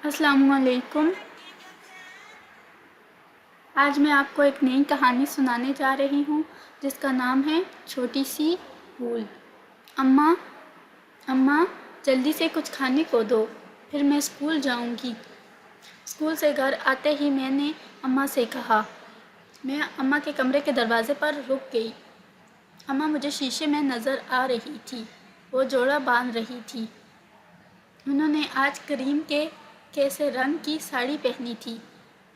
السلام علیکم۔ آج میں آپ کو ایک نئی کہانی سنانے جا رہی ہوں جس کا نام ہے چھوٹی سی بھول۔ اماں جلدی سے کچھ کھانے کو دو، پھر میں اسکول جاؤں گی۔ اسکول سے گھر آتے ہی میں نے اماں سے کہا۔ میں اماں کے کمرے کے دروازے پر رک گئی۔ اماں مجھے شیشے میں نظر آ رہی تھی۔ وہ جوڑا باندھ رہی تھی۔ انہوں نے آج کریم کے کیسے رنگ کی ساڑی پہنی تھی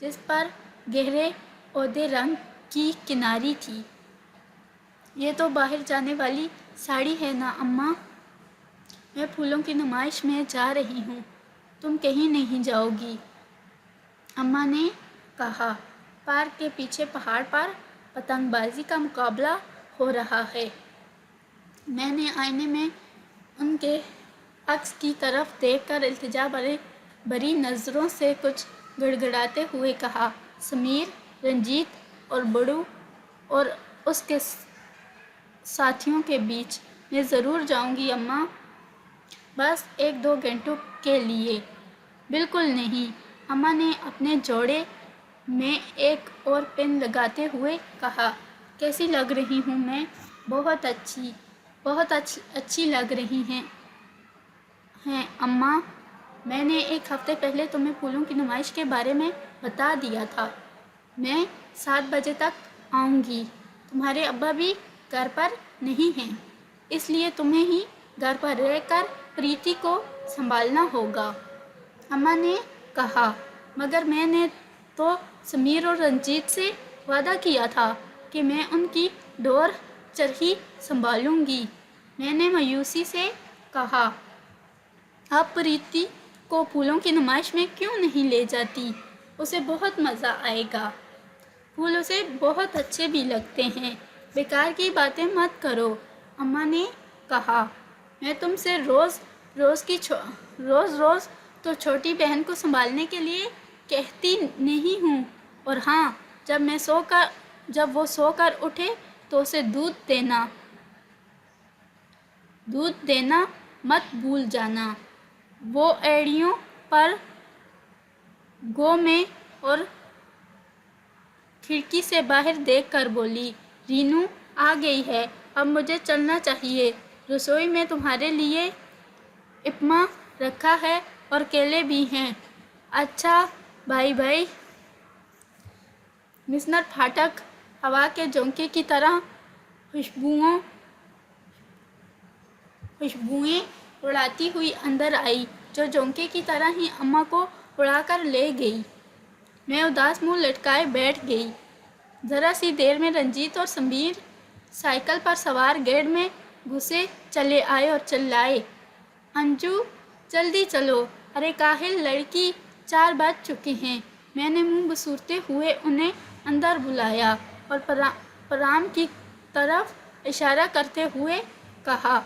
جس پر گہرے اودے رنگ کی کناری تھی۔ یہ تو باہر جانے والی ساڑی ہے نا اماں؟ میں پھولوں کی نمائش میں جا رہی ہوں، تم کہیں نہیں جاؤ گی؟ اماں نے کہا۔ پارک کے پیچھے پہاڑ پر پتنگ بازی کا مقابلہ ہو رہا ہے۔ میں نے آئینے میں ان کے عکس کی طرف دیکھ کر التجا بھری نظروں سے کچھ گڑگڑاتے ہوئے کہا۔ سمیر، رنجیت اور بڑو اور اس کے ساتھیوں کے بیچ میں ضرور جاؤں گی اماں، بس 1-2 گھنٹوں کے لیے۔ بالکل نہیں، اماں نے اپنے جوڑے میں ایک اور پن لگاتے ہوئے کہا۔ کیسی لگ رہی ہوں میں؟ بہت اچھی لگ رہی ہیں اماں۔ میں نے 1 ہفتے پہلے تمہیں پھولوں کی نمائش کے بارے میں بتا دیا تھا۔ میں 7 بجے تک آؤں گی۔ تمہارے ابا بھی گھر پر نہیں ہیں، اس لیے تمہیں ہی گھر پر رہ کر پریتی کو سنبھالنا ہوگا، اماں نے کہا۔ مگر میں نے تو سمیر اور رنجیت سے وعدہ کیا تھا کہ میں ان کی ڈور چرخی سنبھالوں گی، میں نے مایوسی سے کہا۔ آپ پریتی کو پھولوں کی نمائش میں کیوں نہیں لے جاتی؟ اسے بہت مزہ آئے گا۔ پھول اسے بہت اچھے بھی لگتے ہیں۔ بیکار کی باتیں مت کرو، اماں نے کہا۔ میں تم سے روز تو چھوٹی بہن کو سنبھالنے کے لیے کہتی نہیں ہوں، اور ہاں، جب وہ سو کر اٹھے تو اسے دودھ دینا مت بھول جانا۔ وہ ایڑیوں پر گو میں اور کھڑکی سے باہر دیکھ کر بولی۔ رینو آ گئی ہے، اب مجھے چلنا چاہیے۔ رسوئی میں تمہارے لیے اپما رکھا ہے اور کیلے بھی ہیں۔ اچھا، بائی۔ مسٹر پھاٹک ہوا کے جھونکے کی طرح خوشبوئیں اڑاتی ہوئی اندر آئی، جو جھونکے کی طرح ہی اماں کو اڑا کر لے گئی۔ میں اداس منہ لٹکائے بیٹھ گئی۔ ذرا سی دیر میں رنجیت اور سمیر سائیکل پر سوار گیٹ میں گھسے چلے آئے اور چلائے۔ انجو، جلدی چلو، ارے کاہل لڑکی، 4 بج چکے ہیں۔ میں نے منہ بسورتے ہوئے انہیں اندر بلایا اور پرام کی طرف اشارہ کرتے ہوئے کہا۔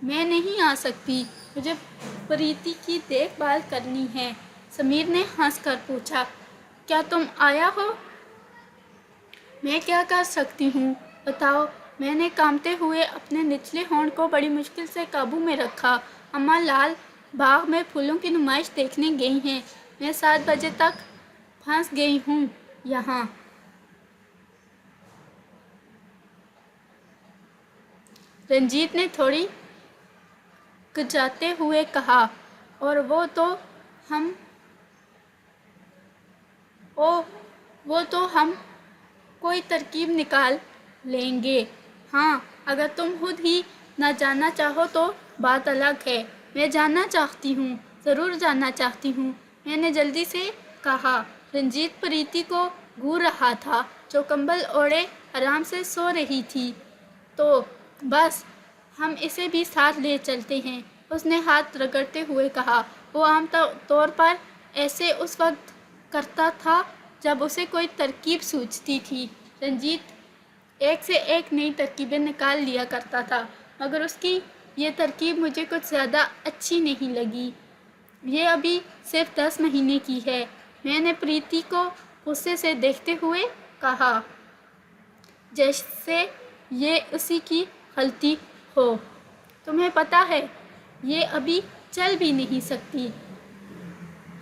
میں نہیں آ سکتی، مجھے پریتی کی دیکھ بھال کرنی ہے۔ سمیر نے ہنس کر پوچھا۔ کیا تم آیا ہو؟ میں کیا کر سکتی ہوں، بتاؤ؟ میں نے کانپتے ہوئے اپنے نچلے ہونٹ کو بڑی مشکل سے قابو میں رکھا۔ اماں لال باغ میں پھولوں کی نمائش دیکھنے گئی ہیں۔ میں 7 بجے تک پھنس گئی ہوں یہاں۔ رنجیت نے تھوڑی کچاتے ہوئے کہا۔ اور وہ تو ہم کوئی ترکیب نکال لیں گے۔ ہاں، اگر تم خود ہی نہ جانا چاہو تو بات الگ ہے۔ میں جانا چاہتی ہوں، ضرور جانا چاہتی ہوں، میں نے جلدی سے کہا۔ رنجیت پریتی کو گھور رہا تھا، جو کمبل اوڑھے آرام سے سو رہی تھی۔ تو بس ہم اسے بھی ساتھ لے چلتے ہیں، اس نے ہاتھ رگڑتے ہوئے کہا۔ وہ عام طور پر ایسے اس وقت کرتا تھا جب اسے کوئی ترکیب سوجھتی تھی۔ رنجیت ایک سے ایک نئی ترکیبیں نکال لیا کرتا تھا، مگر اس کی یہ ترکیب مجھے کچھ زیادہ اچھی نہیں لگی۔ یہ ابھی صرف 10 مہینے کی ہے، میں نے پریتی کو غصے سے دیکھتے ہوئے کہا، جیسے یہ اسی کی غلطی ہو۔ تمہیں پتہ ہے، یہ ابھی چل بھی نہیں سکتی۔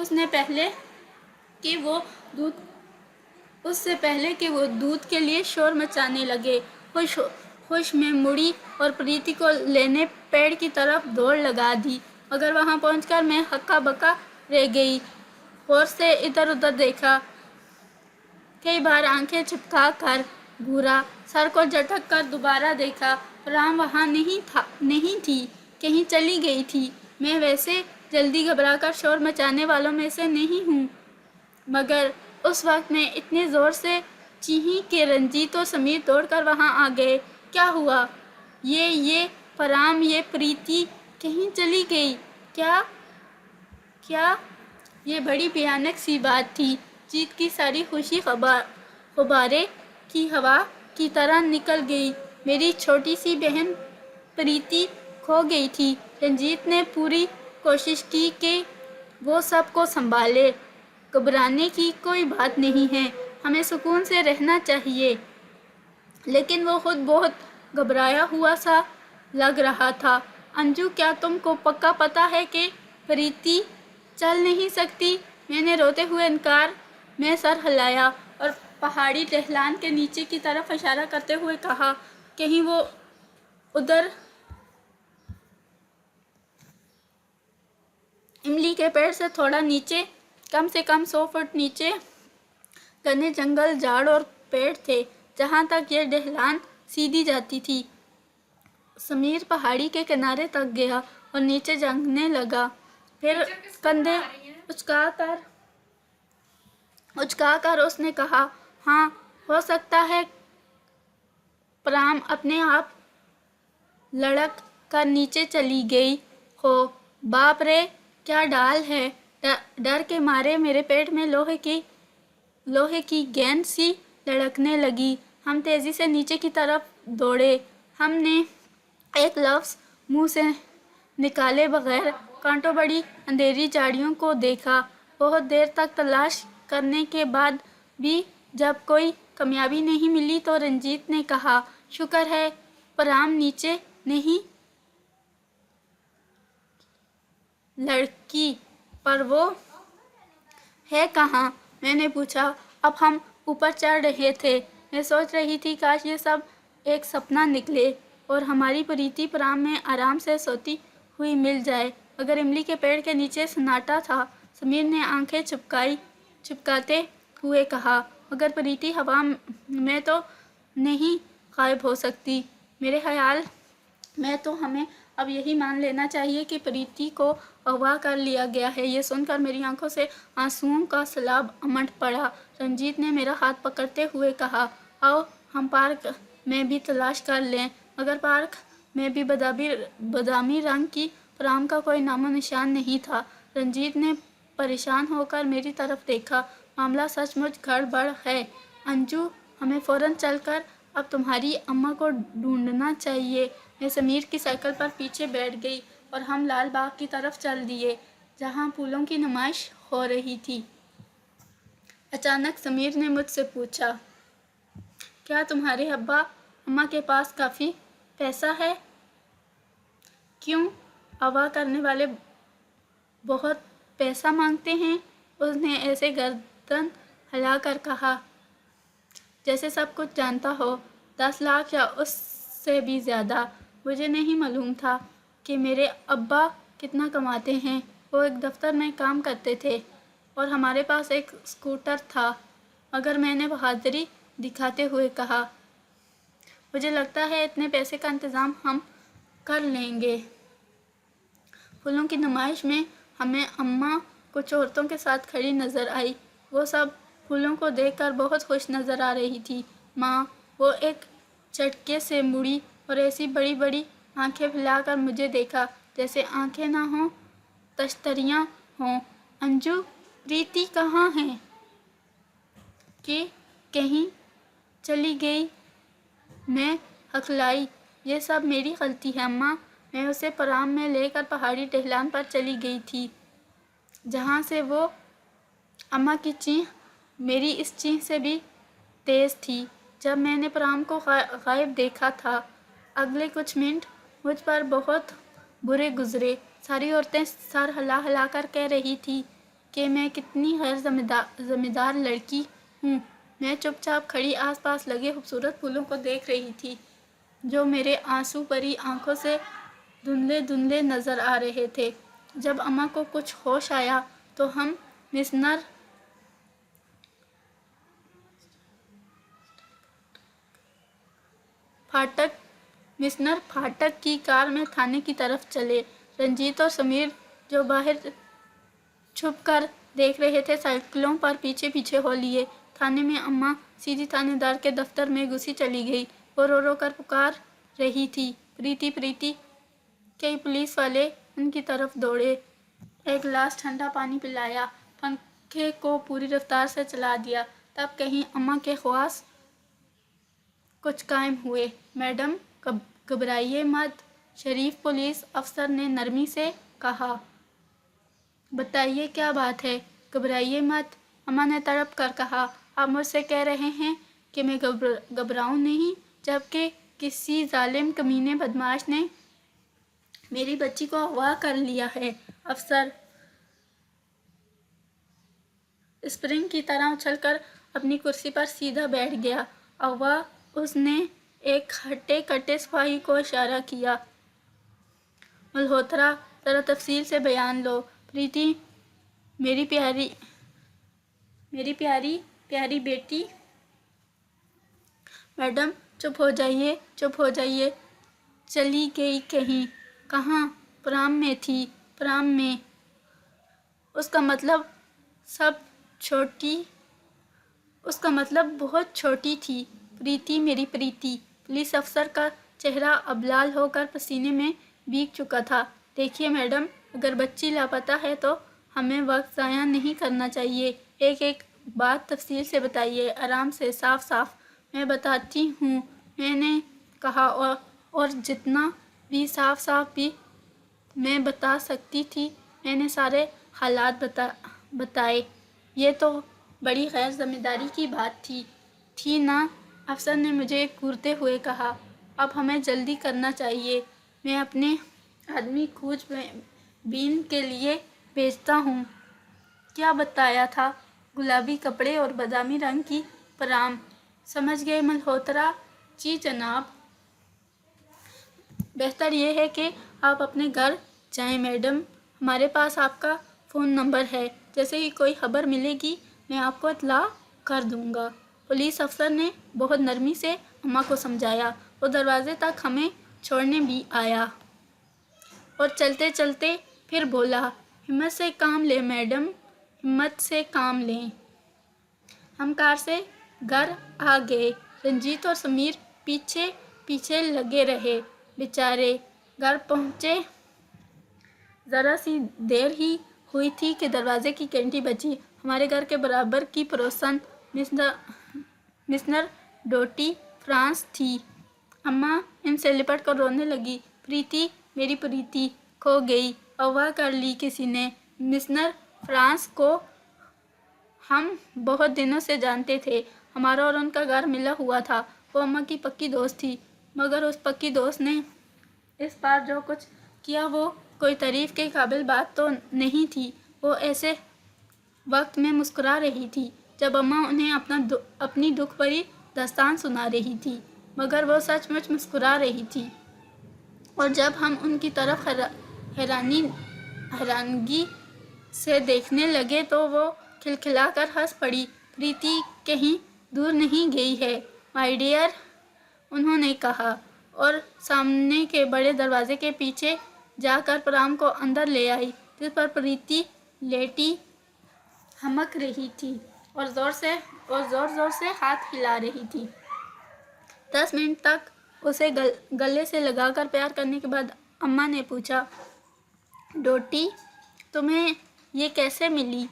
اس سے پہلے کہ وہ دودھ کے لیے شور مچانے لگے، خوش میں مڑی اور پریتی کو لینے پیڑ کی طرف دوڑ لگا دی، مگر وہاں پہنچ کر میں ہکا بکا رہ گئی۔ غور سے ادھر ادھر دیکھا، کئی بار آنکھیں چپکا کر گھورا، سر کو جھٹک کر دوبارہ دیکھا۔ پرام وہاں نہیں تھی، کہیں چلی گئی تھی۔ میں ویسے جلدی گھبرا کر شور مچانے والوں میں سے نہیں ہوں، مگر اس وقت میں اتنے زور سے چیخی کہ رنجیت اور سمیر دوڑ کر وہاں آ گئے۔ کیا ہوا؟ یہ پرام، یہ پریتی کہیں چلی گئی کیا؟ یہ بڑی بھیانک سی بات تھی۔ جیت کی ساری خوشی غبارے کی ہوا کی طرح نکل گئی۔ میری چھوٹی سی بہن پریتی کھو گئی تھی۔ رنجیت نے پوری کوشش کی کہ وہ سب کو سنبھالے۔ گھبرانے کی کوئی بات نہیں ہے، ہمیں سکون سے رہنا چاہیے۔ لیکن وہ خود بہت گھبرایا ہوا سا لگ رہا تھا۔ انجو، کیا تم کو پکا پتہ ہے کہ پریتی چل نہیں سکتی؟ میں نے روتے ہوئے انکار میں سر ہلایا اور پہاڑی ڈھلان کے نیچے کی طرف اشارہ کرتے ہوئے کہا، کہیں وہ ادھر املی کے پیڑ سے تھوڑا نیچے، کم سے کم 100 فٹ نیچے گھنے جنگل، جھاڑ اور پیڑ تھے جہاں تک یہ ڈھلان سیدھی جاتی تھی۔ سمیر پہاڑی کے کنارے تک گیا اور نیچے جھانکنے لگا، پھر کندھے اچکا کر اس نے کہا، ہاں، ہو سکتا ہے پرام اپنے آپ لڑک کر نیچے چلی گئی ہو۔ باپ رے، کیا ڈال ہے! ڈر کے مارے میرے پیٹ میں لوہے کی گیند سی دھڑکنے لگی۔ ہم تیزی سے نیچے کی طرف دوڑے۔ ہم نے ایک لفظ منہ سے نکالے بغیر کانٹوں بھری اندھیری جھاڑیوں کو دیکھا۔ بہت دیر تک تلاش کرنے کے بعد بھی جب کوئی کامیابی نہیں ملی تو رنجیت نے کہا، شکر ہے پرام نیچے نہیں لڑکی، پر وہ ہے کہاں؟ میں نے پوچھا۔ اب ہم اوپر چڑھ رہے تھے۔ میں سوچ رہی تھی کاش یہ سب ایک سپنا نکلے اور ہماری پریتی پرام میں آرام سے سوتی ہوئی مل جائے، مگر املی کے پیڑ کے نیچے سناٹا تھا۔ سمیر نے آنکھیں چپکاتے ہوئے کہا، مگر پریتی ہوا میں تو نہیں غائب ہو سکتی۔ میرے خیال میں تو ہمیں اب یہی مان لینا چاہیے کہ پریتی کو اغوا کر لیا گیا ہے۔ یہ سن کر میری آنکھوں سے آنسوؤں کا سیلاب امڈ پڑا۔ رنجیت نے میرا ہاتھ پکڑتے ہوئے کہا، آؤ ہم پارک میں بھی تلاش کر لیں، مگر پارک میں بھی بادامی رنگ کی پرام کا کوئی نام و نشان نہیں تھا۔ رنجیت نے پریشان ہو کر میری طرف دیکھا، معاملہ سچ مچ گڑبڑ ہے انجو، ہمیں فوراً چل کر اب تمہاری اماں کو ڈھونڈنا چاہیے۔ میں سمیر کی سائیکل پر پیچھے بیٹھ گئی اور ہم لال باغ کی طرف چل دیے جہاں پھولوں کی نمائش ہو رہی تھی۔ اچانک سمیر نے مجھ سے پوچھا، کیا تمہارے ابا اماں کے پاس کافی پیسہ ہے؟ کیوں اغوا کرنے والے بہت پیسہ مانگتے ہیں؟ اس نے ایسے گردن ہلا کر کہا جیسے سب کچھ جانتا ہو۔ 10 لاکھ یا اس سے بھی زیادہ۔ مجھے نہیں معلوم تھا کہ میرے ابا کتنا کماتے ہیں۔ وہ ایک دفتر میں کام کرتے تھے اور ہمارے پاس ایک اسکوٹر تھا، مگر میں نے بہادری دکھاتے ہوئے کہا، مجھے لگتا ہے اتنے پیسے کا انتظام ہم کر لیں گے۔ پھولوں کی نمائش میں ہمیں اماں کچھ عورتوں کے ساتھ کھڑی نظر آئی۔ وہ سب پھولوں کو دیکھ کر بہت خوش نظر آ رہی تھی۔ ماں، وہ ایک جھٹکے سے مڑی اور ایسی بڑی بڑی آنکھیں پھیلا کر مجھے دیکھا جیسے آنکھیں نہ ہوں، تشتریاں ہوں۔ انجو، پریتی کہاں ہے؟ کہ کہیں چلی گئی؟ میں ہکلائی، یہ سب میری غلطی ہے اماں، میں اسے پرام میں لے کر پہاڑی ڈھلان پر چلی گئی تھی جہاں سے وہ اماں کی چیخ میری اس چیخ سے بھی تیز تھی جب میں نے پرام کو غائب دیکھا تھا۔ اگلے کچھ منٹ مجھ پر بہت برے گزرے۔ ساری عورتیں سر ہلا ہلا کر کہہ رہی تھیں، کہ میں کتنی غیر ذمہ دار لڑکی ہوں۔ میں چپ چاپ کھڑی آس پاس لگے خوبصورت پھولوں کو دیکھ رہی تھی جو میرے آنسو بھری آنکھوں سے دھندلے دھندلے نظر آ رہے تھے۔ جب اماں کو کچھ ہوش آیا تو ہم مسنر پھاٹک کی کار میں تھانے کی طرف چلے۔ رنجیت اور سمیر جو باہر چھپ کر دیکھ رہے تھے سائیکلوں پر پیچھے پیچھے ہو لیے۔ تھانے میں اماں سیدھی تھانے دار کے دفتر میں گھسی چلی گئی۔ وہ رو رو کر پکار رہی تھی، پریتی پریتی۔ کئی پولیس والے ان کی طرف دوڑے، ایک گلاس ٹھنڈا پانی پلایا، پنکھے کو پوری رفتار سے چلا دیا۔ تب کہیں اماں کے خواص کچھ قائم ہوئے۔ میڈم گھبرائیے مت، شریف پولیس افسر نے نرمی سے کہا۔ بتائیے کیا بات ہے؟ گھبرائیے مت، اماں نے تڑپ کر کہا۔ آپ مجھ سے کہہ رہے ہیں کہ میں گھبراؤں نہیں، جبکہ کسی ظالم کمینے بدماش نے میری بچی کو اغوا کر لیا ہے۔ افسر اسپرنگ کی طرح اچھل کر اپنی کرسی پر سیدھا بیٹھ گیا۔ اغوا؟ اس نے ایک ہٹے کٹے سپاہی کو اشارہ کیا۔ ملہوترا، ذرا تفصیل سے بیان لو۔ پریتی، میری پیاری بیٹی۔ میڈم چپ ہو جائیے، چپ ہو جائیے۔ چلی گئی کہیں؟ کہاں؟ پرام میں تھی، پرام میں۔ اس کا مطلب بہت چھوٹی تھی۔ پریتی، میری پریتی۔ پولیس افسر کا چہرہ اب لال ہو کر پسینے میں بھیگ چکا تھا۔ دیکھیے میڈم، اگر بچی لاپتہ ہے تو ہمیں وقت ضائع نہیں کرنا چاہیے۔ ایک ایک بات تفصیل سے بتائیے، آرام سے، صاف صاف۔ میں بتاتی ہوں، میں نے کہا، اور جتنا بھی صاف بھی میں بتا سکتی تھی میں نے سارے حالات بتائے۔ یہ تو بڑی غیر ذمہ داری کی بات تھی نا؟ افسر نے مجھے گھورتے ہوئے کہا۔ اب ہمیں جلدی کرنا چاہیے، میں اپنے آدمی کھوج بین کے لیے بھیجتا ہوں۔ کیا بتایا تھا؟ گلابی کپڑے اور بادامی رنگ کی پرام۔ سمجھ گئے ملہوترا؟ جی جناب۔ بہتر یہ ہے کہ آپ اپنے گھر جائیں میڈم، ہمارے پاس آپ کا فون نمبر ہے، جیسے ہی کوئی خبر ملے گی میں آپ کو اطلاع کر دوں گا۔ پولیس افسر نے بہت نرمی سے اماں کو سمجھایا۔ وہ دروازے تک ہمیں چھوڑنے بھی آیا اور چلتے چلتے پھر بولا، ہمت سے کام لیں میڈم، ہمت سے کام لیں۔ ہم کار سے گھر آ گئے۔ رنجیت اور سمیر پیچھے پیچھے لگے رہے۔ بیچارے گھر پہنچے ذرا سی دیر ہی ہوئی تھی کہ دروازے کی گھنٹی بجی۔ ہمارے گھر کے برابر کی پڑوسن مسنر ڈوٹی فرانس تھی۔ اماں ان سے لپٹ کر رونے لگی۔ پریتی، میری پریتی، کھو گئی، اغوا کر لی کسی نے۔ مسنر فرانس کو ہم بہت دنوں سے جانتے تھے، ہمارا اور ان کا گھر ملا ہوا تھا۔ وہ اماں کی پکی دوست تھی، مگر اس پکی دوست نے اس بار جو کچھ کیا وہ کوئی تعریف کے قابل بات تو نہیں تھی۔ وہ ایسے وقت میں مسکرا رہی تھی جب اماں انہیں اپنی دکھ بھری داستان سنا رہی تھی، مگر وہ سچ مچ مسکرا رہی تھی، اور جب ہم ان کی طرف حیرانگی سے دیکھنے لگے تو وہ کھلکھلا کر ہنس پڑی۔ پریتی کہیں دور نہیں گئی ہے مائی ڈیئر، انہوں نے کہا، اور سامنے کے بڑے دروازے کے پیچھے جا کر پرام کو اندر لے آئی، جس پر پریتی لیٹی ہمک رہی تھی اور زور زور سے ہاتھ ہلا رہی تھی۔ 10 منٹ تک اسے گلے سے لگا کر پیار کرنے کے بعد اماں نے پوچھا، ڈوٹی، تمہیں یہ کیسے ملی؟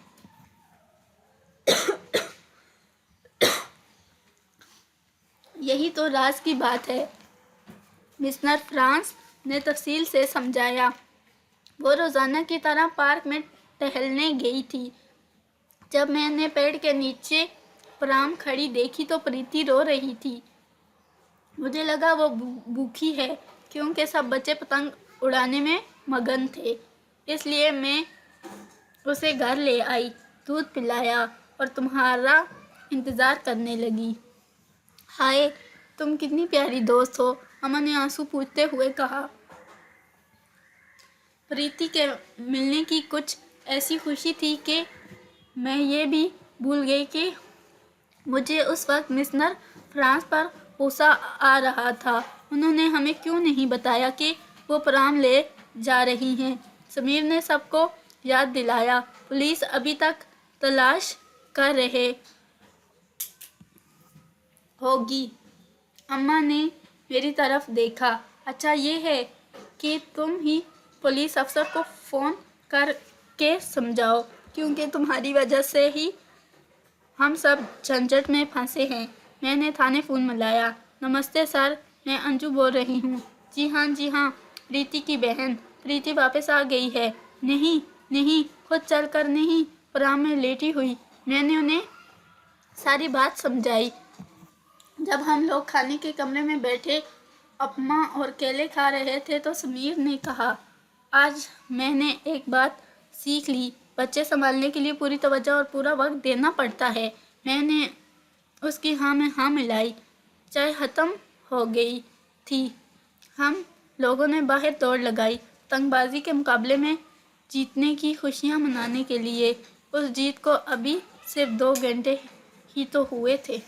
یہی تو راز کی بات ہے، مسنر فرانس نے تفصیل سے سمجھایا۔ وہ روزانہ کی طرح پارک میں ٹہلنے گئی تھی۔ جب میں نے پیڑ کے نیچے پرام کھڑی دیکھی تو پریتی رو رہی تھی۔ مجھے لگا وہ بھوکی ہے، کیونکہ سب بچے پتنگ اڑانے میں مگن تھے، اس لیے میں اسے گھر لے آئی، دودھ پلایا اور تمہارا انتظار کرنے لگی۔ ہائے، تم کتنی پیاری دوست ہو، اماں نے آنسو پوچھتے ہوئے کہا۔ پریتی کے ملنے کی کچھ ایسی خوشی تھی کہ میں یہ بھی بھول گئی کہ مجھے اس وقت مسنر فرانس پر غصہ آ رہا تھا۔ انہوں نے ہمیں کیوں نہیں بتایا کہ وہ پرام لے جا رہی ہیں؟ سمیر نے سب کو یاد دلایا۔ پولیس ابھی تک تلاش کر رہے ہوگی۔ اماں نے میری طرف دیکھا۔ اچھا یہ ہے کہ تم ہی پولیس افسر کو فون کر کے سمجھاؤ، کیونکہ تمہاری وجہ سے ہی ہم سب جھنجٹ میں پھنسے ہیں۔ میں نے تھانے فون ملایا۔ نمستے سر، میں انجو بول رہی ہوں۔ جی ہاں، پریتی کی بہن۔ پریتی واپس آ گئی ہے؟ نہیں، خود چل کر نہیں، پرام میں لیٹی ہوئی۔ میں نے انہیں ساری بات سمجھائی۔ جب ہم لوگ کھانے کے کمرے میں بیٹھے اپما اور کیلے کھا رہے تھے تو سمیر نے کہا، آج میں نے ایک بات سیکھ لی، بچے سنبھالنے کے لیے پوری توجہ اور پورا وقت دینا پڑتا ہے۔ میں نے اس کی ہاں میں ہاں ملائی۔ چائے ختم ہو گئی تھی۔ ہم لوگوں نے باہر دوڑ لگائی، پتنگ بازی کے مقابلے میں جیتنے کی خوشیاں منانے کے لیے۔ اس جیت کو ابھی صرف 2 گھنٹے ہی تو ہوئے تھے۔